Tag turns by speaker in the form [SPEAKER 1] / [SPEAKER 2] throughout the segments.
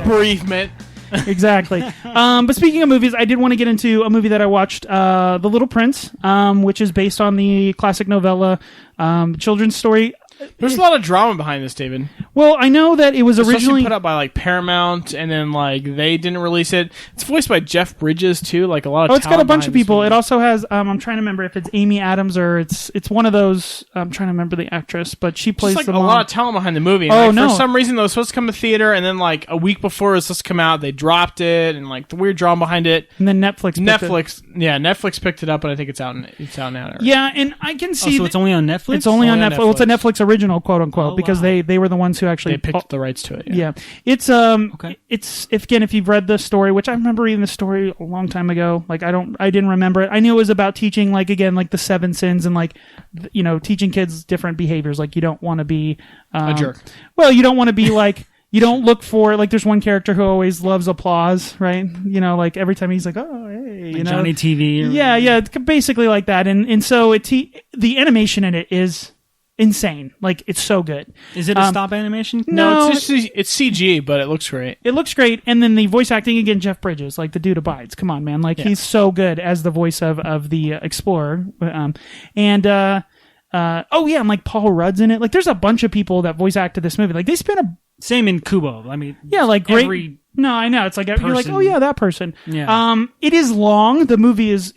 [SPEAKER 1] bereavement.
[SPEAKER 2] Exactly. But speaking of movies, I did want to get into a movie that I watched, The Little Prince, which is based on the classic novella children's story.
[SPEAKER 1] There's a lot of drama behind this, David.
[SPEAKER 2] Well, I know that it was originally
[SPEAKER 1] put out by like Paramount, and then like they didn't release it. It's voiced by Jeff Bridges too. Like a lot of.
[SPEAKER 2] Oh, it's got a bunch of people. It also has. I'm trying to remember if it's Amy Adams or it's one of those. I'm trying to remember the actress, but she plays
[SPEAKER 1] like
[SPEAKER 2] the
[SPEAKER 1] a
[SPEAKER 2] mom.
[SPEAKER 1] lot of talent behind the movie. And,
[SPEAKER 2] Oh
[SPEAKER 1] like,
[SPEAKER 2] no!
[SPEAKER 1] For some reason, it was supposed to come to theater, and then like a week before it was supposed to come out, they dropped it, and like the weird drama behind it.
[SPEAKER 2] And then Netflix
[SPEAKER 1] picked it up, and I think it's out now.
[SPEAKER 2] Yeah, and I can see.
[SPEAKER 3] So it's only on Netflix.
[SPEAKER 2] It's only on Netflix. Well, it's a Netflix original, quote unquote, because they were the ones who actually
[SPEAKER 1] picked the rights to it.
[SPEAKER 2] Yeah. It's
[SPEAKER 3] okay.
[SPEAKER 2] It's if you've read the story, which I remember reading the story a long time ago. Like I didn't remember it. I knew it was about teaching like the 7 sins and like teaching kids different behaviors. Like you don't want to be
[SPEAKER 1] a jerk.
[SPEAKER 2] Well, you don't want to be like. You don't look for, like, there's one character who always loves applause, right? Like, every time he's like, oh, hey,
[SPEAKER 3] like Johnny TV.
[SPEAKER 2] Yeah, it's basically like that. And so the animation in it is insane. Like, it's so good.
[SPEAKER 3] Is it a stop animation?
[SPEAKER 1] No, it's CG, but it looks great.
[SPEAKER 2] It looks great. And then the voice acting, again, Jeff Bridges, like, the dude abides. Come on, man. Like, he's so good as the voice of the Explorer. And like, Paul Rudd's in it. Like, there's a bunch of people that voice acted this movie. Like, they spent
[SPEAKER 3] Same in Kubo. I mean,
[SPEAKER 2] yeah, like great. No, I know. It's like you're like, oh yeah, that person.
[SPEAKER 3] Yeah.
[SPEAKER 2] It is long. The movie is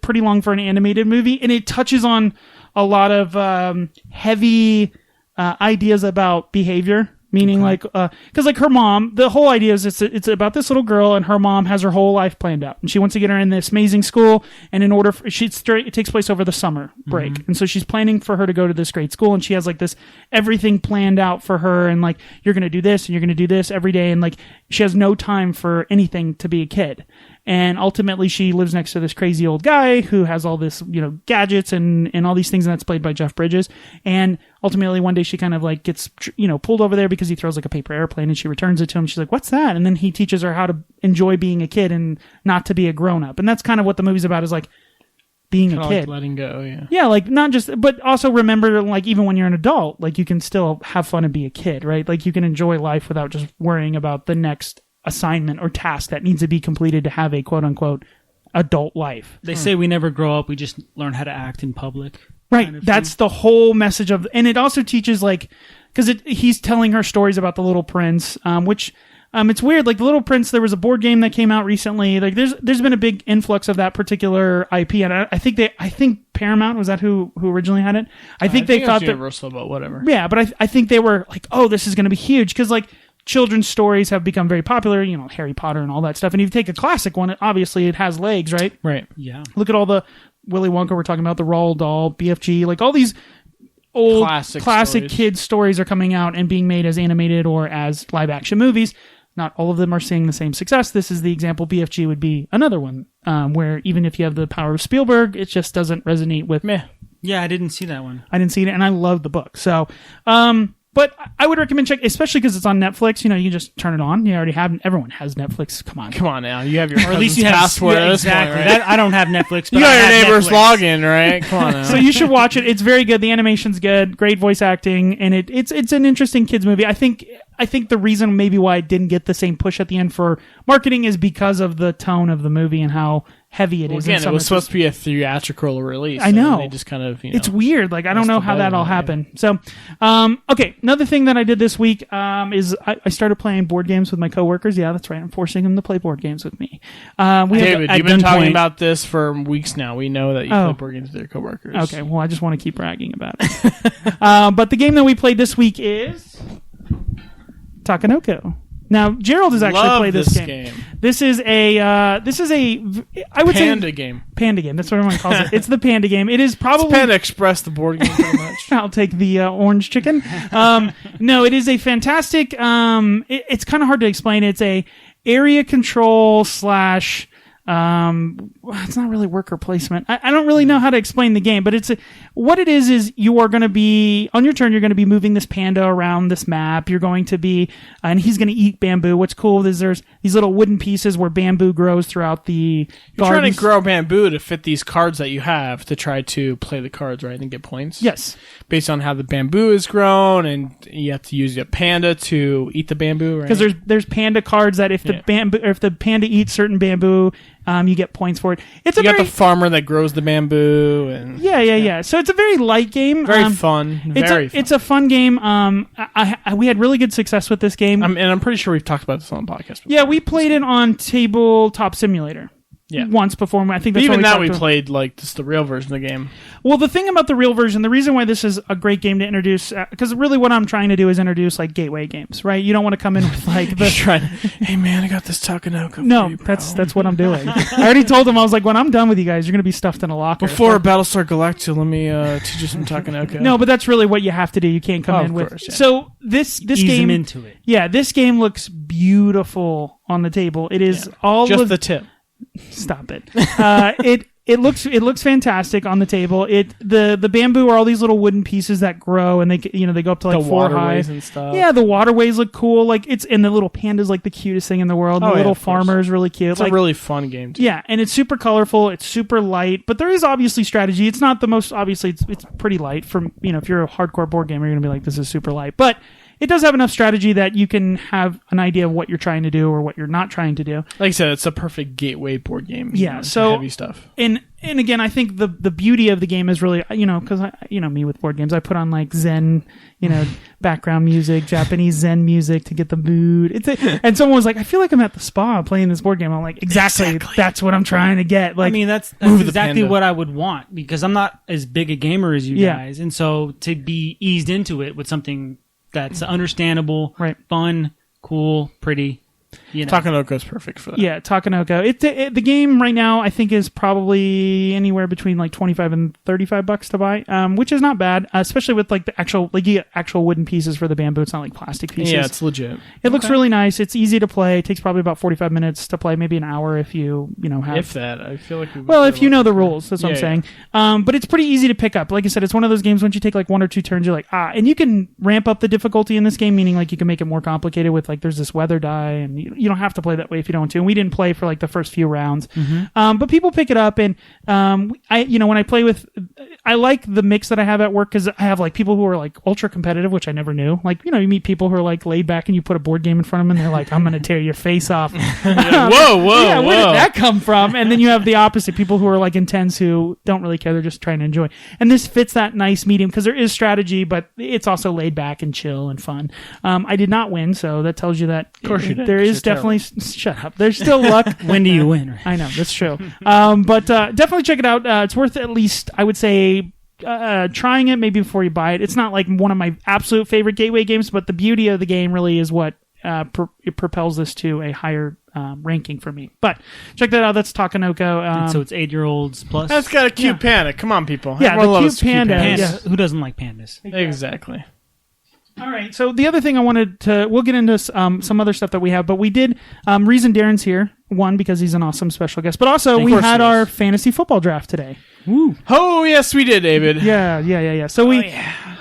[SPEAKER 2] pretty long for an animated movie, and it touches on a lot of heavy ideas about behavior. Meaning, like, because like her mom, the whole idea is it's about this little girl, and her mom has her whole life planned out, and she wants to get her in this amazing school. And in order, it takes place over the summer break, and so she's planning for her to go to this great school, and she has like this everything planned out for her, and like you're gonna do this, and you're gonna do this every day, and like she has no time for anything to be a kid. And ultimately, she lives next to this crazy old guy who has all this, gadgets and all these things, and that's played by Jeff Bridges. And ultimately, one day she kind of like gets, pulled over there because he throws like a paper airplane, and she returns it to him. She's like, "What's that?" And then he teaches her how to enjoy being a kid and not to be a grown up. And that's kind of what the movie's about, is like being a kid,
[SPEAKER 1] like letting go. Yeah.
[SPEAKER 2] Yeah, like not just, but also remember, like even when you're an adult, like you can still have fun and be a kid, right? Like you can enjoy life without just worrying about the next assignment or task that needs to be completed to have a quote unquote adult life.
[SPEAKER 3] They say we never grow up, we just learn how to act in public.
[SPEAKER 2] Right.
[SPEAKER 3] Kind of
[SPEAKER 2] That's the whole message of, and it also teaches like, because he's telling her stories about the Little Prince, which it's weird. Like the Little Prince, there was a board game that came out recently. Like there's been a big influx of that particular IP, and I think Paramount, was that who originally had it? I think they thought that
[SPEAKER 1] Universal, but whatever.
[SPEAKER 2] Yeah, but I think they were like, oh, this is going to be huge, because like children's stories have become very popular, Harry Potter and all that stuff. And if you take a classic one, obviously it has legs, right?
[SPEAKER 1] Right.
[SPEAKER 3] Yeah.
[SPEAKER 2] Look at all the Willy Wonka we're talking about, the Roald Dahl, BFG, like all these old classic kids stories are coming out and being made as animated or as live action movies. Not all of them are seeing the same success. This is the example. BFG would be another one, where even if you have the power of Spielberg, it just doesn't resonate with me.
[SPEAKER 3] Yeah, I didn't see that one.
[SPEAKER 2] I didn't see it, and I love the book. So, but I would recommend check, especially because it's on Netflix. You can just turn it on. You already have. Everyone has Netflix. Come on
[SPEAKER 1] now. You have your,
[SPEAKER 3] or at least you have
[SPEAKER 1] password.
[SPEAKER 3] Yeah, exactly.
[SPEAKER 1] Point, right?
[SPEAKER 3] I don't have Netflix. But
[SPEAKER 1] you got
[SPEAKER 3] your
[SPEAKER 1] neighbor's
[SPEAKER 3] Netflix.
[SPEAKER 1] login, right? Come on now.
[SPEAKER 2] So you should watch it. It's very good. The animation's good. Great voice acting, and it's an interesting kids movie. I think the reason maybe why it didn't get the same push at the end for marketing is because of the tone of the movie and how heavy it is.
[SPEAKER 1] Again, it was supposed to be a theatrical release.
[SPEAKER 2] I know.
[SPEAKER 1] They just kind of,
[SPEAKER 2] it's weird. Like, I don't know how that all happened. So, okay. Another thing that I did this week is I started playing board games with my coworkers. Yeah, that's right. I'm forcing them to play board games with me.
[SPEAKER 1] David, you've been talking about this for weeks now. We know that you play board games with your coworkers.
[SPEAKER 2] Okay, well, I just want to keep bragging about it. But the game that we played this week is Takenoko. Now, Gerald has actually played this game. This is a I would
[SPEAKER 1] Panda
[SPEAKER 2] say
[SPEAKER 1] game.
[SPEAKER 2] Panda game. That's what everyone calls it. It's the Panda game. It is probably
[SPEAKER 1] it's Panda Express, the board game, pretty much.
[SPEAKER 2] I'll take the orange chicken. No, it is a fantastic. It's kind of hard to explain. It's a area control / It's not really worker placement. I don't really know how to explain the game, but what it is you are going to be, on your turn, you're going to be moving this panda around this map. You're going to be, and he's going to eat bamboo. What's cool is there's these little wooden pieces where bamboo grows throughout the
[SPEAKER 1] You're
[SPEAKER 2] gardens.
[SPEAKER 1] trying to grow bamboo to fit these cards that you have to try to play the cards, right, and get points?
[SPEAKER 2] Yes.
[SPEAKER 1] Based on how the bamboo is grown, and you have to use a panda to eat the bamboo, right?
[SPEAKER 2] Because there's panda cards that if the panda eats certain bamboo, you get points for it.
[SPEAKER 1] You got the farmer that grows the bamboo, and
[SPEAKER 2] yeah. So it's a very light game.
[SPEAKER 1] Very fun.
[SPEAKER 2] It's a fun game. We had really good success with this game.
[SPEAKER 1] And I'm pretty sure we've talked about this on the podcast before.
[SPEAKER 2] Yeah, we played it on Tabletop Simulator.
[SPEAKER 1] Yeah.
[SPEAKER 2] Once before. I think that's
[SPEAKER 1] even that we
[SPEAKER 2] talked
[SPEAKER 1] played like just the real version of the game.
[SPEAKER 2] Well, the thing about the real version, the reason why this is a great game to introduce, because really what I'm trying to do is introduce like gateway games, right? You don't want to come in with like the
[SPEAKER 1] hey man, I got this Takenoko.
[SPEAKER 2] No, that's what I'm doing. I already told them, I was like, when I'm done with you guys, you're going to be stuffed in a locker.
[SPEAKER 1] Before Battlestar Galactica, let me teach you some Takenoko.
[SPEAKER 2] No, but that's really what you have to do. You can't come in with.
[SPEAKER 1] Course, yeah.
[SPEAKER 2] So this
[SPEAKER 3] Ease
[SPEAKER 2] game
[SPEAKER 3] them into it.
[SPEAKER 2] Yeah, this game looks beautiful on the table. It is all
[SPEAKER 1] just
[SPEAKER 2] of
[SPEAKER 1] the tip.
[SPEAKER 2] Stop it. It looks fantastic on the table. The bamboo are all these little wooden pieces that grow, and they go up to like
[SPEAKER 1] The
[SPEAKER 2] 4 high
[SPEAKER 1] waterways and stuff.
[SPEAKER 2] Yeah, the waterways look cool. And the little panda's like the cutest thing in the world. The little farmer is really cute.
[SPEAKER 1] It's a really fun game too.
[SPEAKER 2] Yeah, and it's super colorful. It's super light, but there is obviously strategy. It's not the most obviously. It's pretty light. From if you're a hardcore board gamer, you're gonna be like, this is super light, but it does have enough strategy that you can have an idea of what you're trying to do or what you're not trying to do.
[SPEAKER 1] Like I said, it's a perfect gateway board game.
[SPEAKER 2] Yeah, so
[SPEAKER 1] heavy stuff.
[SPEAKER 2] And again, I think the beauty of the game is really, because me with board games, I put on like Zen, background music, Japanese Zen music to get the mood. And someone was like, I feel like I'm at the spa playing this board game. I'm like, exactly. That's what I'm trying to get. Like,
[SPEAKER 3] I mean, that's exactly what I would want, because I'm not as big a gamer as you guys, and so to be eased into it with something that's understandable,
[SPEAKER 2] right,
[SPEAKER 3] fun, cool, pretty.
[SPEAKER 1] Takenoko is perfect for that.
[SPEAKER 2] Yeah, Takenoko. The game right now I think is probably anywhere between like $25 and $35 to buy, which is not bad, especially with like the actual you get actual wooden pieces for the bamboo. It's not like plastic pieces.
[SPEAKER 1] Yeah, it's legit.
[SPEAKER 2] It looks really nice. It's easy to play. It takes probably about 45 minutes to play, maybe an hour if you have.
[SPEAKER 1] If that, I feel like.
[SPEAKER 2] If you know the rules, that's what I'm saying. But it's pretty easy to pick up. Like I said, it's one of those games once you take like 1 or 2 turns, you're like and you can ramp up the difficulty in this game, meaning like you can make it more complicated with like there's this weather die, and you don't have to play that way if you don't want to. And we didn't play for like the first few rounds, but people pick it up, and when I play with, I like the mix that I have at work because I have like people who are like ultra competitive, which I never knew. Like you meet people who are like laid back, and you put a board game in front of them, and they're like, "I'm going to tear your face off."
[SPEAKER 1] Whoa!
[SPEAKER 2] Yeah, where did that come from? And then you have the opposite, people who are like intense, who don't really care. They're just trying to enjoy. And this fits that nice medium because there is strategy, but it's also laid back and chill and fun. I did not win, so that tells you that
[SPEAKER 1] of course you did,
[SPEAKER 2] there is definitely. Shut up. There's still luck.
[SPEAKER 3] When do you win?
[SPEAKER 2] I know, that's true. But definitely check it out. It's worth at least, I would say, trying it maybe before you buy it. It's not like one of my absolute favorite gateway games, but the beauty of the game really is what it propels this to a higher ranking for me. But check that out. That's Takenoko.
[SPEAKER 3] So it's 8-year-olds plus.
[SPEAKER 1] That's got a cute panda. Come on, people.
[SPEAKER 2] Yeah,
[SPEAKER 1] Everyone
[SPEAKER 2] the
[SPEAKER 1] loves
[SPEAKER 2] cute panda.
[SPEAKER 1] pandas.
[SPEAKER 2] Yeah.
[SPEAKER 3] Who doesn't like pandas?
[SPEAKER 1] Exactly.
[SPEAKER 2] All right. So the other thing I wanted to, we'll get into some other stuff that we have, but we did, reason Darren's here, one, because he's an awesome special guest, but also we had our fantasy football draft today.
[SPEAKER 1] Woo. Oh, yes, we did, David.
[SPEAKER 2] Yeah.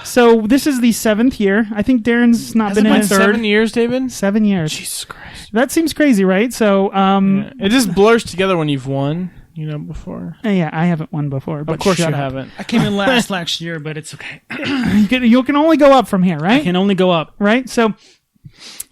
[SPEAKER 2] So this is the 7th year. I think Darren's not been in
[SPEAKER 1] it
[SPEAKER 2] it.
[SPEAKER 1] 7 years, David?
[SPEAKER 2] 7 years.
[SPEAKER 1] Jesus Christ.
[SPEAKER 2] That seems crazy, right? So,
[SPEAKER 1] it just blurs together when you've won. Before.
[SPEAKER 2] Yeah, I haven't won before. But
[SPEAKER 1] of course you
[SPEAKER 2] up.
[SPEAKER 1] haven't.
[SPEAKER 3] I came in last year, but it's okay.
[SPEAKER 2] You can only go up from here, right?
[SPEAKER 3] I can only go up.
[SPEAKER 2] Right? So,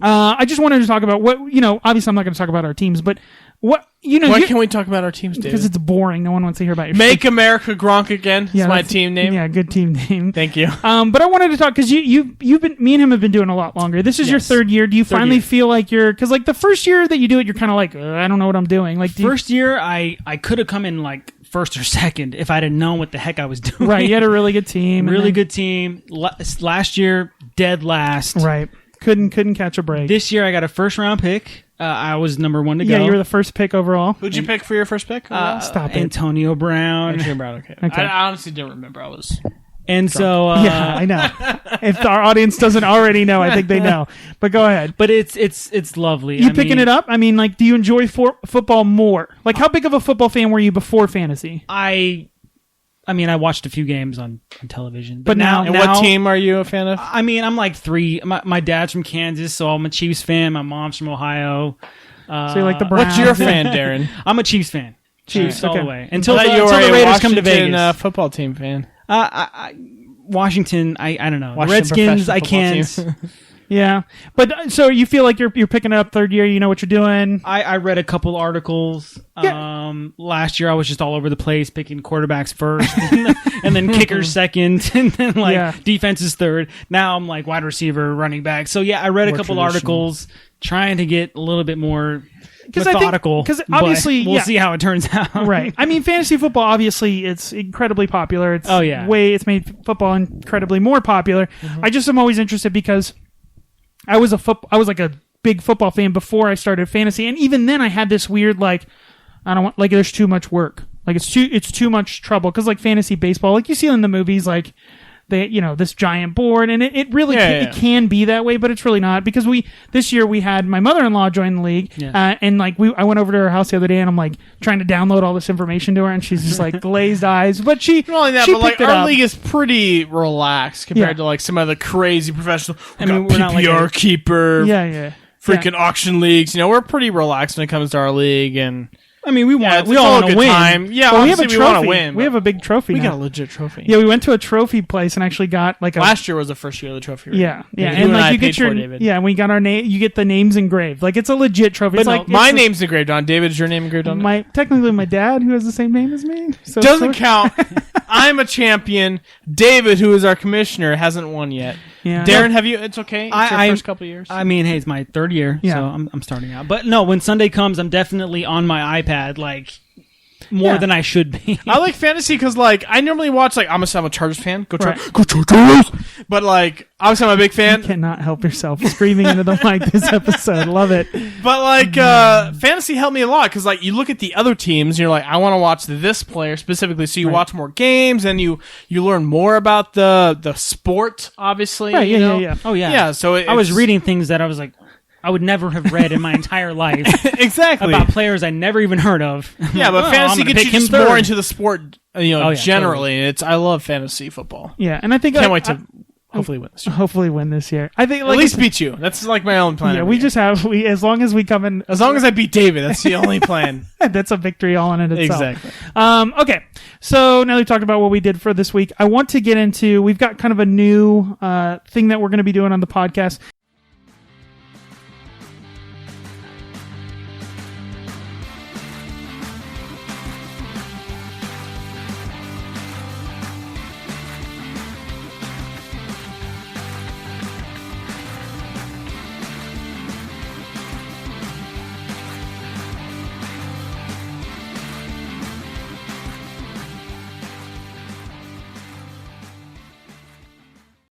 [SPEAKER 2] I just wanted to talk about what, obviously I'm not going to talk about our teams, but what,
[SPEAKER 1] Why can't we talk about our teams, David?
[SPEAKER 2] Because it's boring. No one wants to hear about your
[SPEAKER 1] Make America Gronk again.
[SPEAKER 2] Yeah,
[SPEAKER 1] That's my team name.
[SPEAKER 2] Yeah, good team name.
[SPEAKER 1] Thank you.
[SPEAKER 2] But I wanted to talk because you've been, me and him have been doing a lot longer. This is your 3rd year. Do you finally feel like because like the first year that you do it, you're kind of like, I don't know what I'm doing. Like
[SPEAKER 3] first year, I could have come in like 1st or 2nd if I'd have known what the heck I was doing.
[SPEAKER 2] Right, you had a really good team.
[SPEAKER 3] Good team. Last year, dead last.
[SPEAKER 2] Right, couldn't catch a break.
[SPEAKER 3] This year, I got a 1st round pick. I was number 1 to go.
[SPEAKER 2] Yeah, you were the first pick overall.
[SPEAKER 1] Who'd you pick for your first pick?
[SPEAKER 2] Stop it.
[SPEAKER 3] Antonio Brown.
[SPEAKER 1] Antonio Brown, okay. I honestly didn't remember. I was
[SPEAKER 3] And so,
[SPEAKER 2] yeah, I know. If our audience doesn't already know, I think they know. But go ahead.
[SPEAKER 3] But it's lovely.
[SPEAKER 2] You picking it up? I mean, like, do you enjoy football more? Like, how big of a football fan were you before fantasy?
[SPEAKER 3] I mean, I watched a few games on television,
[SPEAKER 2] but now,
[SPEAKER 1] what team are you a fan of?
[SPEAKER 3] I mean, I'm like three. My dad's from Kansas, so I'm a Chiefs fan. My mom's from Ohio.
[SPEAKER 2] So you like the Browns?
[SPEAKER 1] What's your fan, Darren?
[SPEAKER 3] I'm a Chiefs fan. Chiefs all the way. Until the Raiders come to Vegas.
[SPEAKER 1] Football team fan.
[SPEAKER 3] Washington, I don't know.
[SPEAKER 1] Washington
[SPEAKER 3] Redskins, I can't.
[SPEAKER 2] Yeah, but so you feel like you're picking it up third year. You know what you're doing.
[SPEAKER 3] I read a couple articles.
[SPEAKER 2] Yeah.
[SPEAKER 3] Last year I was just all over the place picking quarterbacks first, and then kickers second, and then defenses third. Now I'm like wide receiver, running back. So yeah, I read a couple articles trying to get a little bit more methodical.
[SPEAKER 2] Because obviously,
[SPEAKER 3] we'll see how it turns out.
[SPEAKER 2] Right. I mean, fantasy football, obviously, it's incredibly popular. It's it's made football incredibly more popular. Mm-hmm. I just am always interested because I was like a big football fan before I started fantasy, and even then I had this weird I don't want there's too much work. Like it's too much trouble because like fantasy baseball, like you see in the movies, like they this giant board, and it really it can be that way, but it's really not because this year we had my mother-in-law join the league, and I went over to her house the other day, and I'm like trying to download all this information to her, and she's just like glazed eyes, but she
[SPEAKER 1] not only that, but like our league is pretty relaxed compared to like some other crazy professional. We're not PPR keeper, freaking auction leagues. We're pretty relaxed when it comes to our league, and
[SPEAKER 3] I mean, we all want to win.
[SPEAKER 1] Time. Yeah,
[SPEAKER 2] well, we have a trophy.
[SPEAKER 1] We want to win.
[SPEAKER 2] We have a big trophy.
[SPEAKER 1] We
[SPEAKER 2] now.
[SPEAKER 1] got a legit trophy.
[SPEAKER 2] Yeah, we went to a trophy place and actually got
[SPEAKER 1] last year was the first year of the trophy. Right?
[SPEAKER 2] Yeah, and like you get your and we got our name. You get the names engraved. Like it's a legit trophy.
[SPEAKER 1] But it's my name's engraved on. David, is your name engraved on?
[SPEAKER 2] Technically my dad, who has the same name as me, so
[SPEAKER 1] doesn't count. I'm a champion. David, who is our commissioner, hasn't won yet. Yeah. Darren, have you? It's okay. It's your first couple of years.
[SPEAKER 3] I mean, hey, it's my third year, so I'm starting out. But no, when Sunday comes, I'm definitely on my iPad, more than I should be.
[SPEAKER 1] I like fantasy because, I normally watch, I'm a Chargers fan. Go Chargers! But, obviously I'm a big fan.
[SPEAKER 2] You cannot help yourself screaming into the mic this episode. Love it.
[SPEAKER 1] But, fantasy helped me a lot because, you look at the other teams and you're like, I want to watch this player specifically. So you watch more games and you learn more about the sport, obviously.
[SPEAKER 2] Right, yeah.
[SPEAKER 3] Oh, yeah.
[SPEAKER 1] Yeah, so
[SPEAKER 3] I was reading things that I was like, I would never have read in my entire life.
[SPEAKER 1] Exactly.
[SPEAKER 3] About players I never even heard of.
[SPEAKER 1] Yeah, but fantasy gets you just more into the sport, generally. Totally. I love fantasy football.
[SPEAKER 2] Yeah, and I think
[SPEAKER 1] can't wait to hopefully win this year.
[SPEAKER 2] Hopefully win this year. I think
[SPEAKER 1] at least beat you. That's my own plan.
[SPEAKER 2] Yeah, we just have as long as we come in.
[SPEAKER 1] As long as I beat David, that's the only plan.
[SPEAKER 2] That's a victory all in itself.
[SPEAKER 1] Exactly.
[SPEAKER 2] Okay, so now that we've talked about what we did for this week, I want to get into. We've got kind of a new thing that we're going to be doing on the podcast.